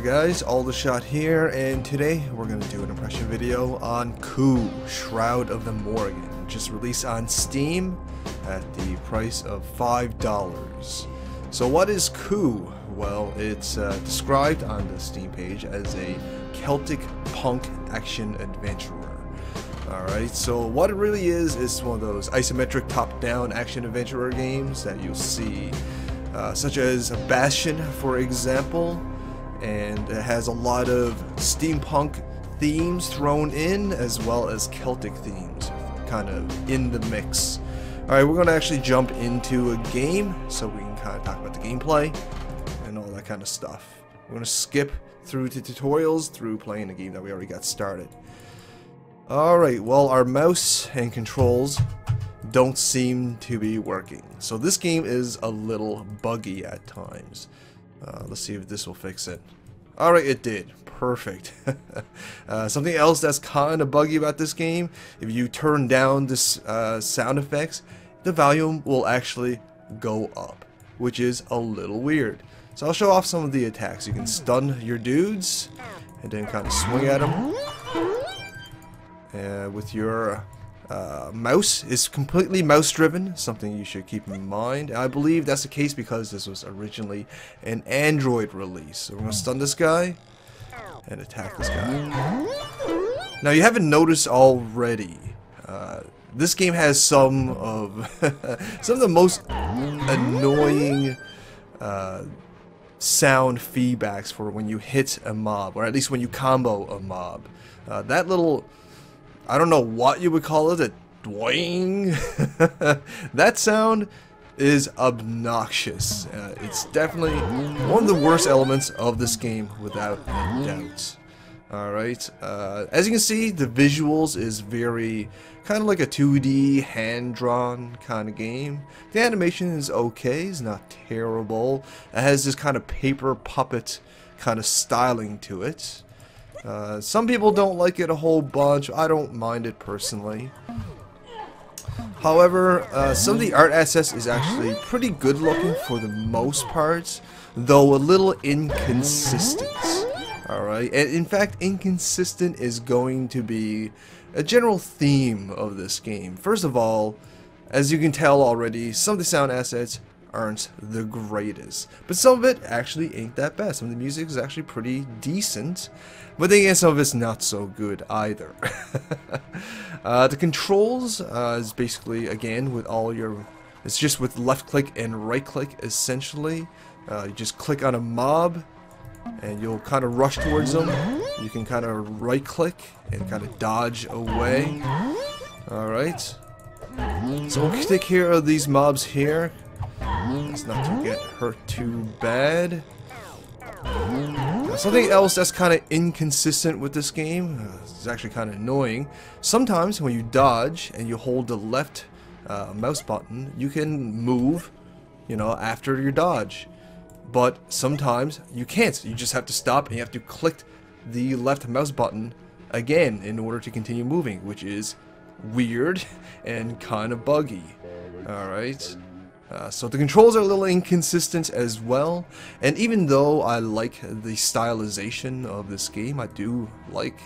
guys, Aldershot here, and today we're going to do an impression video on Ku Shroud of the Morrigan, which is released on Steam at the price of $5. So what is Ku? Well, it's described on the Steam page as a Celtic punk action adventurer. Alright, so what it really is one of those isometric top-down action adventurer games that you'll see, such as Bastion, for example. And it has a lot of steampunk themes thrown in, as well as Celtic themes kind of in the mix. Alright, we're going to actually jump into a game so we can kind of talk about the gameplay and all that kind of stuff. We're going to skip through the tutorials through playing a game that we already got started. Alright, well, our mouse and controls don't seem to be working. So this game is a little buggy at times. Let's see if this will fix it. Alright, it did. Perfect. Something else that's kind of buggy about this game, if you turn down this sound effects, the volume will actually go up, which is a little weird. So I'll show off some of the attacks. You can stun your dudes, and then kind of swing at them. With your mouse is completely mouse driven, something you should keep in mind. I believe that's the case because this was originally an Android release. So we're going to stun this guy and attack this guy. Now you haven't noticed already, this game has some of the most annoying sound feedbacks for when you hit a mob, or at least when you combo a mob. That little, I don't know what you would call it, a dwang. That sound is obnoxious. It's definitely one of the worst elements of this game, without any doubt. Alright, as you can see, the visuals is very kind of like a 2D hand-drawn kind of game. The animation is okay, it's not terrible. It has this kind of paper puppet kind of styling to it. Some people don't like it a whole bunch. I don't mind it personally. However, some of the art assets is actually pretty good looking for the most part, though a little inconsistent. Alright, and in fact, inconsistent is going to be a general theme of this game. First of all, as you can tell already, some of the sound assets aren't the greatest, but some of it actually ain't that bad. Some of the music is actually pretty decent, but then again, some of it's not so good either. The controls is basically, again, with all your, it's just with left click and right click essentially. You just click on a mob and you'll kind of rush towards them. You can kind of right click and kind of dodge away. Alright, so we'll take care of these mobs here. Let's not to get hurt too bad. Something else that's kind of inconsistent with this game, it's actually kind of annoying. Sometimes when you dodge and you hold the left mouse button, you can move, you know, after your dodge. But sometimes you can't. You just have to stop and you have to click the left mouse button again in order to continue moving, which is weird and kind of buggy. Alright. So the controls are a little inconsistent as well, and even though I like the stylization of this game, I do like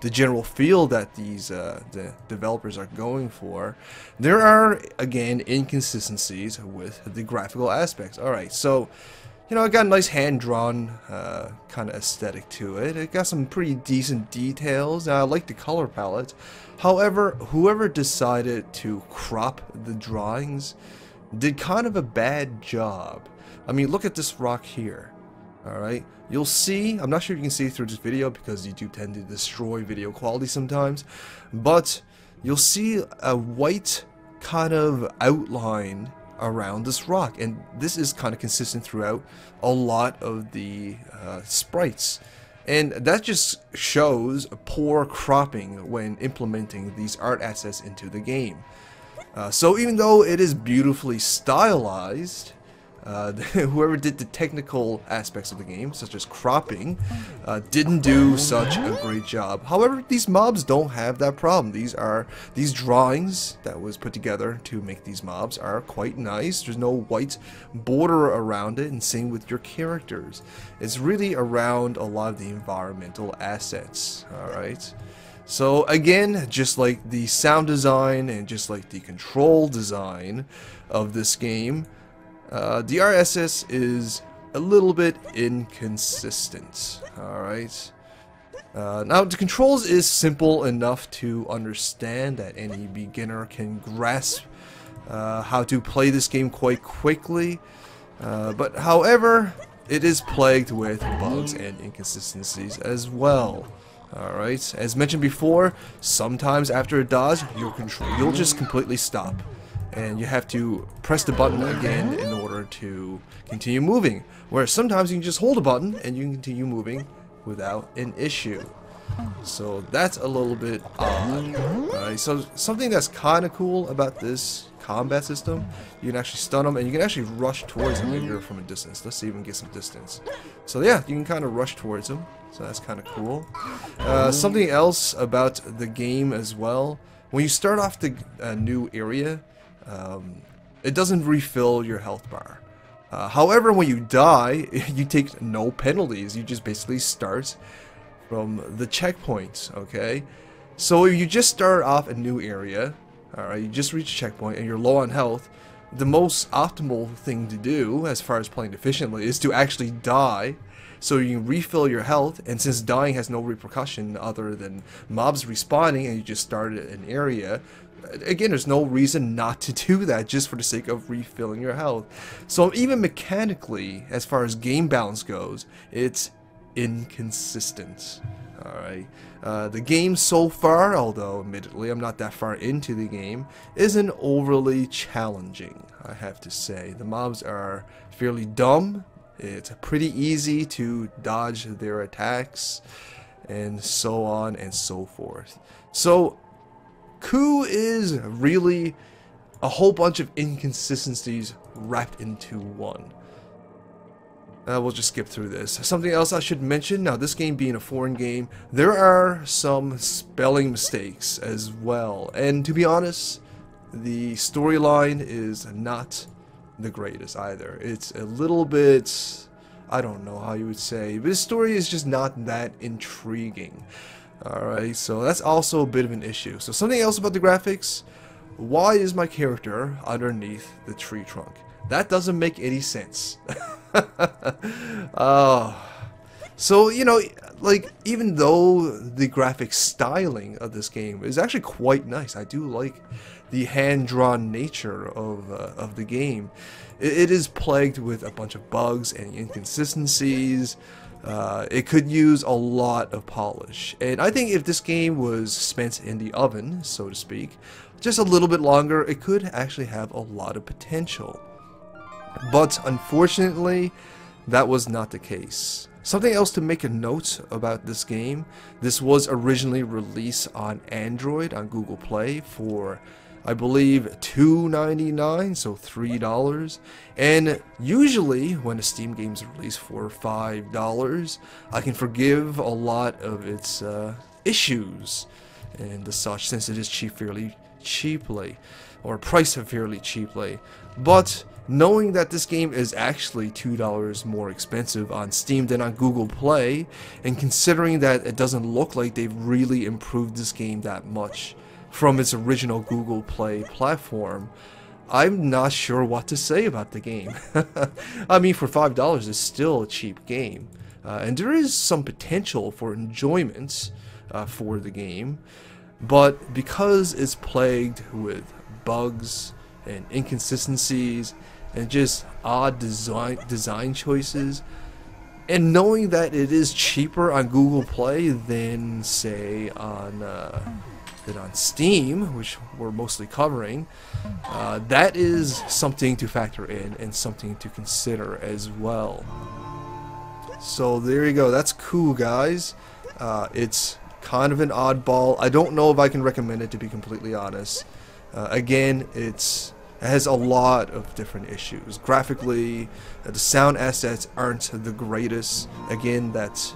the general feel that these the developers are going for, there are, again, inconsistencies with the graphical aspects. Alright, so, you know, it got a nice hand-drawn kind of aesthetic to it. It got some pretty decent details. I like the color palette. However, whoever decided to crop the drawings did kind of a bad job. I mean, look at this rock here. Alright, you'll see, I'm not sure if you can see through this video because YouTube tend to destroy video quality sometimes, but you'll see a white kind of outline around this rock, and this is kind of consistent throughout a lot of the sprites. And that just shows poor cropping when implementing these art assets into the game. So even though it is beautifully stylized, whoever did the technical aspects of the game, such as cropping, didn't do such a great job. However, these mobs don't have that problem. These drawings that was put together to make these mobs are quite nice. There's no white border around it, and same with your characters. It's really around a lot of the environmental assets. Alright. So again, just like the sound design and just like the control design of this game, the RSS is a little bit inconsistent. Alright. Now the controls is simple enough to understand that any beginner can grasp how to play this game quite quickly. But however, it is plagued with bugs and inconsistencies as well. Alright, as mentioned before, sometimes after a dodge, you'll just completely stop. And you have to press the button again in order to continue moving. Whereas sometimes you can just hold a button and you can continue moving without an issue. So that's a little bit odd. Alright, so something that's kind of cool about this combat system, you can actually stun them and you can actually rush towards them if you're from a distance. Let's see if we can get some distance. So yeah, you can kind of rush towards them. So that's kind of cool. Something else about the game as well. When you start off the new area, it doesn't refill your health bar. However, when you die, you take no penalties. You just basically start from the checkpoint, okay? So if you just start off a new area, alright, you just reach a checkpoint and you're low on health, the most optimal thing to do, as far as playing efficiently, is to actually die so you can refill your health, and since dying has no repercussion other than mobs respawning and you just started an area, again, there's no reason not to do that just for the sake of refilling your health. So even mechanically, as far as game balance goes, it's inconsistent. Alright, the game so far, although admittedly I'm not that far into the game, isn't overly challenging, I have to say. The mobs are fairly dumb. It's pretty easy to dodge their attacks, and so on and so forth. So Ku is really a whole bunch of inconsistencies wrapped into one. We'll just skip through this. Something else I should mention, now this game being a foreign game, there are some spelling mistakes as well. And to be honest, the storyline is not the greatest either. It's a little bit, I don't know how you would say, but the story is just not that intriguing. Alright, so that's also a bit of an issue. So something else about the graphics, why is my character underneath the tree trunk? That doesn't make any sense. So, you know, like, even though the graphic styling of this game is actually quite nice, I do like the hand-drawn nature of the game. It is plagued with a bunch of bugs and inconsistencies. It could use a lot of polish, and I think if this game was spent in the oven, so to speak, just a little bit longer, it could actually have a lot of potential. But unfortunately, that was not the case. Something else to make a note about this game, this was originally released on Android on Google Play for, I believe, $2.99, so $3. And usually when a Steam game is released for $5, I can forgive a lot of its issues and the such, since it is fairly cheaply, or priced fairly cheaply. But knowing that this game is actually $2 more expensive on Steam than on Google Play, and considering that it doesn't look like they've really improved this game that much from its original Google Play platform, I'm not sure what to say about the game. I mean, for $5 it's still a cheap game, and there is some potential for enjoyment for the game, but because it's plagued with bugs and inconsistencies and just odd design choices, and knowing that it is cheaper on Google Play than, say, on Steam, which we're mostly covering, that is something to factor in and something to consider as well. So there you go, that's Ku, guys. It's kind of an oddball. I don't know if I can recommend it, to be completely honest. Again, it's It has a lot of different issues. Graphically, the sound assets aren't the greatest. Again, that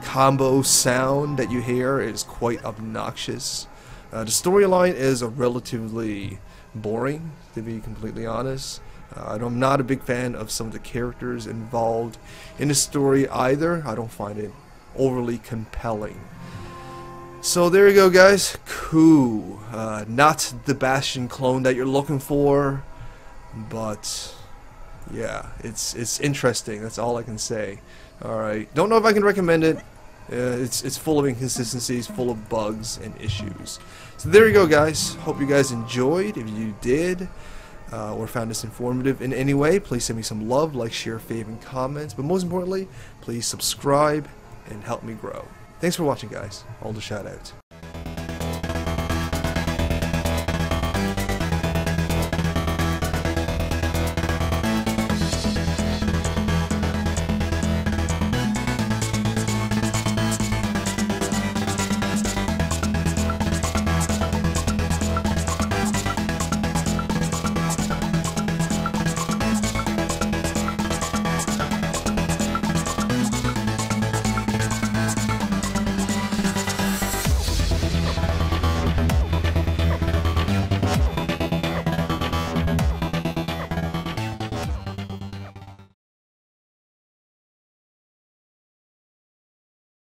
combo sound that you hear is quite obnoxious. The storyline is relatively boring, to be completely honest. I'm not a big fan of some of the characters involved in the story either. I don't find it overly compelling. So there you go, guys. Ku. Not the Bastion clone that you're looking for, but yeah, it's interesting. That's all I can say. Alright, don't know if I can recommend it. It's full of inconsistencies, full of bugs and issues. So there you go, guys. Hope you guys enjoyed. If you did, or found this informative in any way, please send me some love, like, share, fave, and comments. But most importantly, please subscribe and help me grow. Thanks for watching, guys. All the shout out.